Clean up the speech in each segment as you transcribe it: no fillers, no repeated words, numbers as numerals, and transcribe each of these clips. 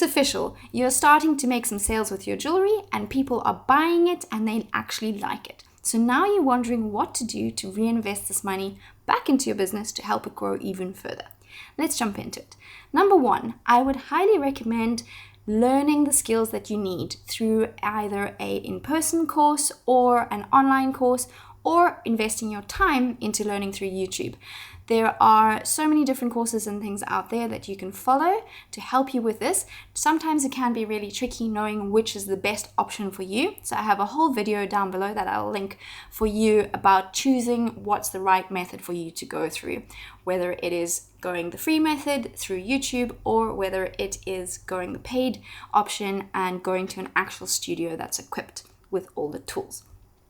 official. You're starting to make some sales with your jewelry and people are buying it and they actually like it. So now you're wondering what to do to reinvest this money back into your business to help it grow even further. Let's jump into it. Number one, I would highly recommend learning the skills that you need through either an in-person course or an online course, or investing your time into learning through YouTube. There are so many different courses and things out there that you can follow to help you with this. Sometimes it can be really tricky knowing which is the best option for you. So I have a whole video down below that I'll link for you about choosing what's the right method for you to go through, whether it is going the free method through YouTube or whether it is going the paid option and going to an actual studio that's equipped with all the tools.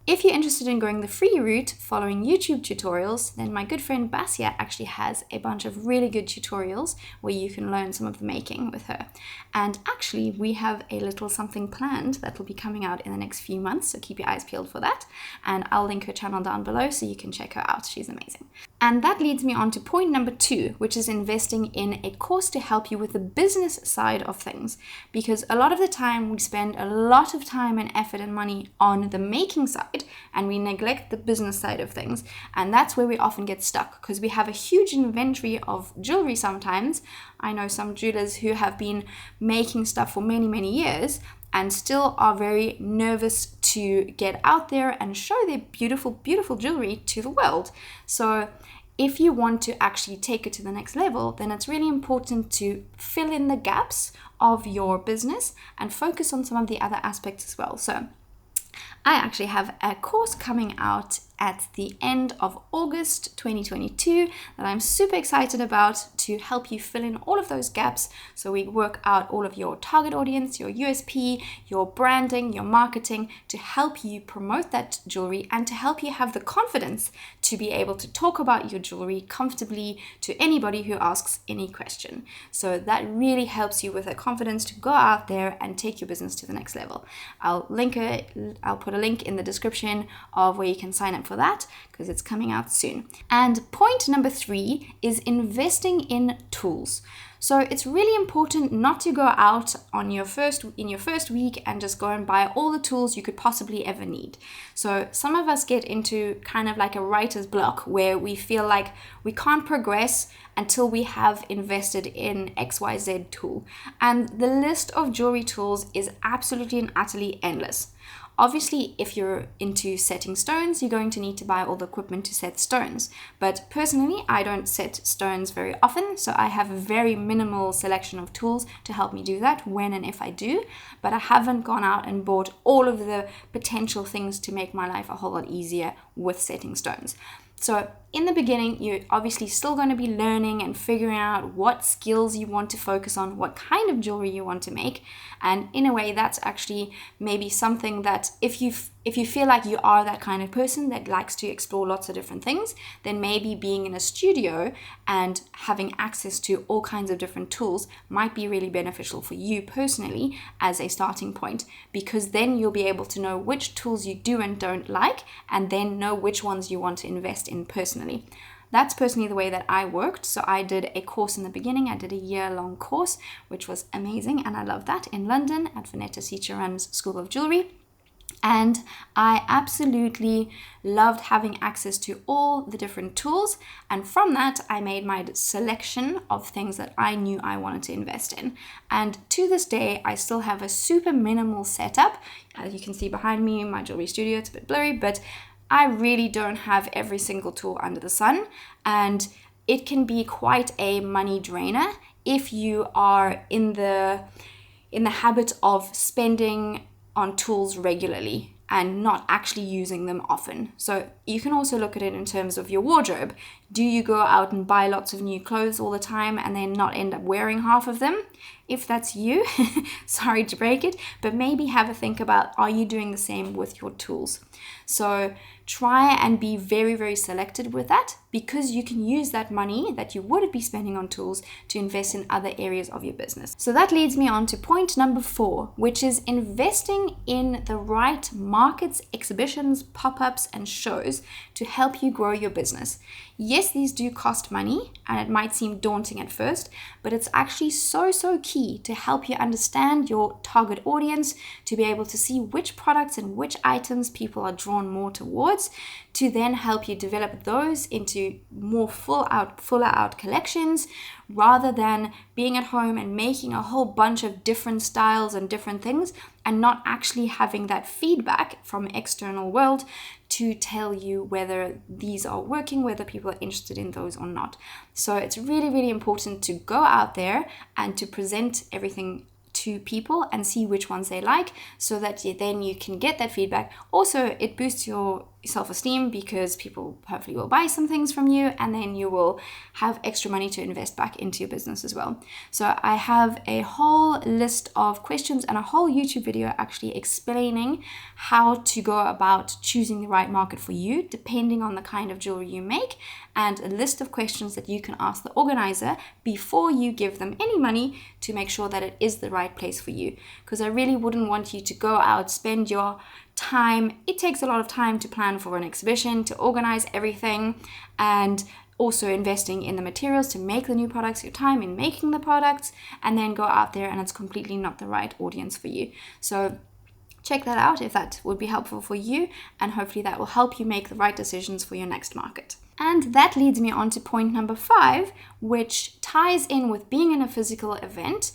If you're interested in going the free route following YouTube tutorials, then my good friend Basia actually has a bunch of really good tutorials where you can learn some of the making with her. And actually, we have a little something planned that will be coming out in the next few months, so keep your eyes peeled for that. And I'll link her channel down below so you can check her out. She's amazing. And that leads me on to point number 2, which is investing in a course to help you with the business side of things. Because a lot of the time we spend a lot of time and effort and money on the making side and we neglect the business side of things. And that's where we often get stuck because we have a huge inventory of jewelry sometimes. I know some jewelers who have been making stuff for many, many years and still are very nervous to get out there and show their beautiful, beautiful jewelry to the world. So if you want to actually take it to the next level, then it's really important to fill in the gaps of your business and focus on some of the other aspects as well. So I actually have a course coming out at the end of August 2022 that I'm super excited about to help you fill in all of those gaps. So we work out all of your target audience, your USP, your branding, your marketing to help you promote that jewelry and to help you have the confidence to be able to talk about your jewelry comfortably to anybody who asks any question. So that really helps you with the confidence to go out there and take your business to the next level. I'll put a link in the description of where you can sign up for that because it's coming out soon. And point number 3 is investing in tools. So it's really important not to go out in your first week and just go and buy all the tools you could possibly ever need. So some of us get into kind of like a writer's block where we feel like we can't progress until we have invested in XYZ tool. And the list of jewelry tools is absolutely and utterly endless. Obviously, if you're into setting stones, you're going to need to buy all the equipment to set stones. But personally, I don't set stones very often, so I have a very minimal selection of tools to help me do that when and if I do. But I haven't gone out and bought all of the potential things to make my life a whole lot easier with setting stones. So in the beginning, you're obviously still going to be learning and figuring out what skills you want to focus on, what kind of jewelry you want to make. And in a way, that's actually maybe something that if you feel like you are that kind of person that likes to explore lots of different things, then maybe being in a studio and having access to all kinds of different tools might be really beneficial for you personally as a starting point, because then you'll be able to know which tools you do and don't like, and then know which ones you want to invest in personally. That's personally the way that I worked. So I did a course in the beginning. I did a year-long course, which was amazing. And I loved that in London at Vanetta Sicharan's School of Jewellery. And I absolutely loved having access to all the different tools. And from that, I made my selection of things that I knew I wanted to invest in. And to this day, I still have a super minimal setup. As you can see behind me, my jewelry studio, it's a bit blurry, but I really don't have every single tool under the sun, and it can be quite a money drainer if you are in the habit of spending on tools regularly and not actually using them often. So you can also look at it in terms of your wardrobe. Do you go out and buy lots of new clothes all the time and then not end up wearing half of them? If that's you, sorry to break it, but maybe have a think about, are you doing the same with your tools? So try and be very, very selected with that, because you can use that money that you would be spending on tools to invest in other areas of your business. So that leads me on to point number 4, which is investing in the right markets, exhibitions, pop-ups, and shows to help you grow your business. Yes, these do cost money and it might seem daunting at first, but it's actually so key to help you understand your target audience, to be able to see which products and which items people are drawn more towards, to then help you develop those into more fuller out collections, rather than being at home and making a whole bunch of different styles and different things and not actually having that feedback from external world to tell you whether these are working, whether people are interested in those or not. So it's really important to go out there and to present everything to people and see which ones they like, so that then you can get that feedback. Also, it boosts your self-esteem because people hopefully will buy some things from you, and then you will have extra money to invest back into your business as well. So I have a whole list of questions and a whole YouTube video actually explaining how to go about choosing the right market for you depending on the kind of jewelry you make, and a list of questions that you can ask the organizer before you give them any money to make sure that it is the right place for you. Because I really wouldn't want you to go out, spend your time. It takes a lot of time to plan for an exhibition, to organize everything, and also investing in the materials to make the new products, your time in making the products, and then go out there and it's completely not the right audience for you. So check that out if that would be helpful for you, and hopefully that will help you make the right decisions for your next market. And that leads me on to point number 5, which ties in with being in a physical event.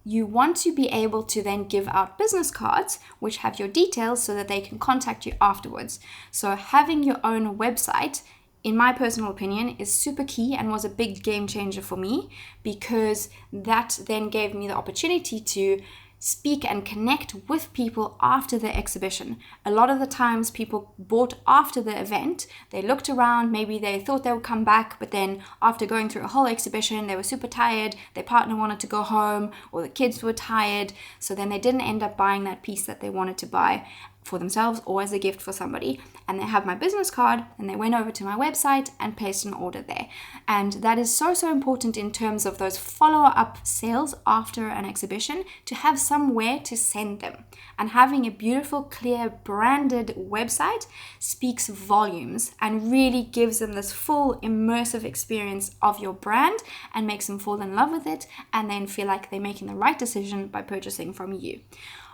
You want to be able to then give out business cards which have your details so that they can contact you afterwards. So having your own website, in my personal opinion, is super key and was a big game changer for me, because that then gave me the opportunity to speak and connect with people after the exhibition. A lot of the times people bought after the event, they looked around, maybe they thought they would come back, but then after going through a whole exhibition, they were super tired, their partner wanted to go home, or the kids were tired, so then they didn't end up buying that piece that they wanted to buy for themselves or as a gift for somebody. And they have my business card and they went over to my website and placed an order there. And that is so important in terms of those follow-up sales after an exhibition, to have somewhere to send them. And having a beautiful, clear, branded website speaks volumes and really gives them this full immersive experience of your brand and makes them fall in love with it and then feel like they're making the right decision by purchasing from you.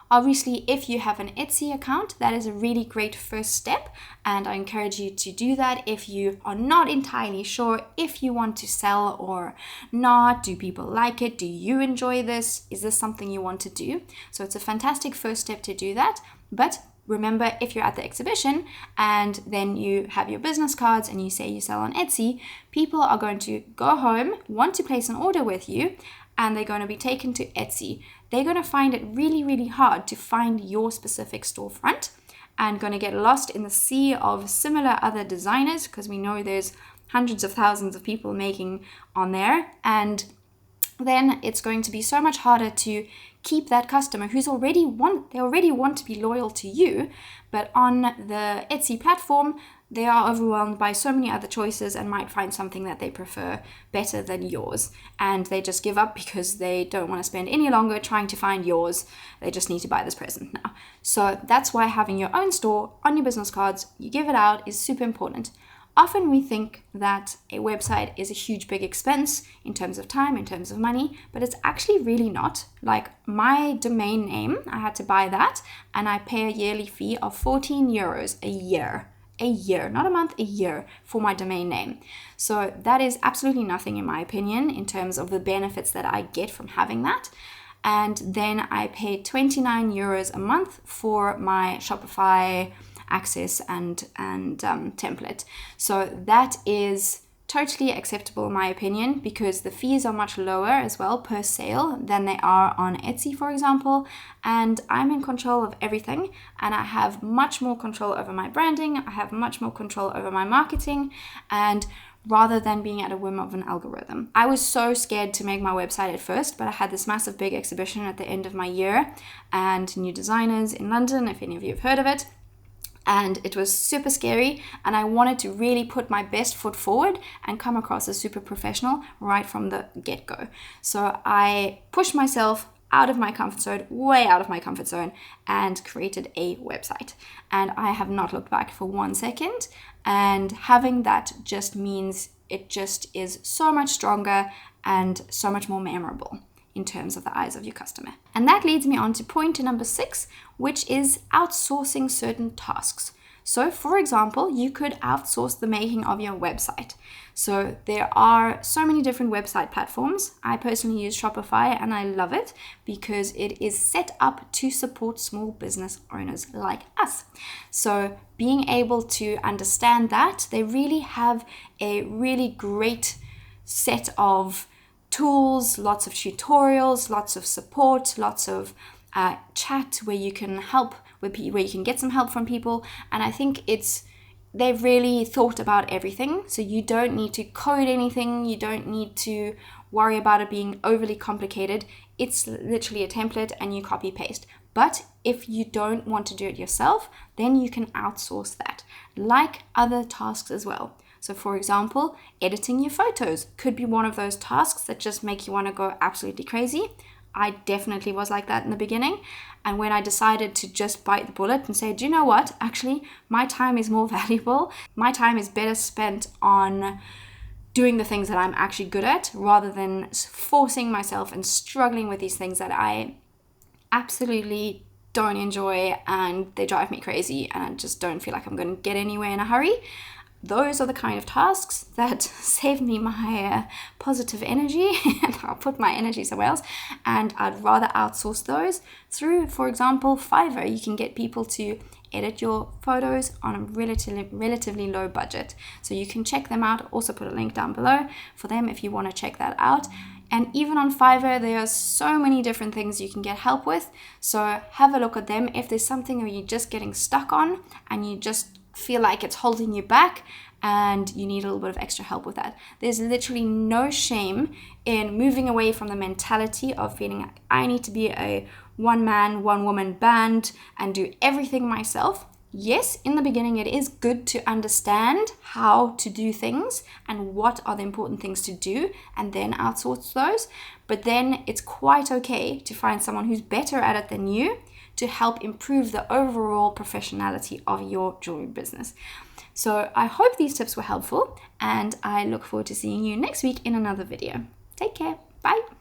Obviously, if you have an Etsy account, that is a really great first step, and I encourage you to do that if you are not entirely sure if you want to sell or not. Do people like it? Do you enjoy this? Is this something you want to do? So it's a fantastic first step to do that. But remember, if you're at the exhibition and then you have your business cards and you say you sell on Etsy, people are going to go home, want to place an order with you, and they're going to be taken to Etsy. They're going to find it really hard to find your specific storefront, and going to get lost in the sea of similar other designers, because we know there's hundreds of thousands of people making on there, and then it's going to be so much harder to keep that customer who's already want to be loyal to you, but on the Etsy platform, they are overwhelmed by so many other choices and might find something that they prefer better than yours. And they just give up because they don't want to spend any longer trying to find yours. They just need to buy this present now. So that's why having your own store on your business cards, you give it out, is super important. Often we think that a website is a huge, big expense in terms of time, in terms of money, but it's actually really not. Like my domain name, I had to buy that, and I pay a yearly fee of 14 euros a year, not a month, a year, for my domain name. So that is absolutely nothing in my opinion in terms of the benefits that I get from having that. And then I pay 29 euros a month for my Shopify access and template. So that is totally acceptable in my opinion, because the fees are much lower as well per sale than they are on Etsy, for example, and I'm in control of everything, and I have much more control over my branding, I have much more control over my marketing, and rather than being at a whim of an algorithm. I was so scared to make my website at first, but I had this massive big exhibition at the end of my year and new designers in London, if any of you have heard of it. And it was super scary, and I wanted to really put my best foot forward and come across as super professional right from the get-go. So I pushed myself out of my comfort zone, way out of my comfort zone, and created a website. And I have not looked back for 1 second. And having that just means it just is so much stronger and so much more memorable in terms of the eyes of your customer. And that leads me on to point number 6, which is outsourcing certain tasks. So for example, you could outsource the making of your website. So there are so many different website platforms. I personally use Shopify and I love it because it is set up to support small business owners like us. So being able to understand that, they really have a really great set of tools, lots of tutorials, lots of support, lots of chat where you can help, where you can get some help from people. And I think they've really thought about everything. So you don't need to code anything. You don't need to worry about it being overly complicated. It's literally a template and you copy paste. But if you don't want to do it yourself, then you can outsource that, like other tasks as well. So for example, editing your photos could be one of those tasks that just make you want to go absolutely crazy. I definitely was like that in the beginning. And when I decided to just bite the bullet and say, do you know what? Actually, my time is more valuable. My time is better spent on doing the things that I'm actually good at rather than forcing myself and struggling with these things that I absolutely don't enjoy and they drive me crazy and I just don't feel like I'm going to get anywhere in a hurry. Those are the kind of tasks that save me my positive energy and I'll put my energy somewhere else, and I'd rather outsource those through, for example, Fiverr. You can get people to edit your photos on a relatively low budget. So you can check them out. Also put a link down below for them if you want to check that out. And even on Fiverr, there are so many different things you can get help with. So have a look at them. If there's something that you're just getting stuck on and you just feel like it's holding you back and you need a little bit of extra help with that, there's literally no shame in moving away from the mentality of feeling like I need to be a one-man, one-woman band and do everything myself. Yes, in the beginning, it is good to understand how to do things and what are the important things to do and then outsource those. But then it's quite okay to find someone who's better at it than you to help improve the overall professionality of your jewelry business. So I hope these tips were helpful and I look forward to seeing you next week in another video. Take care. Bye.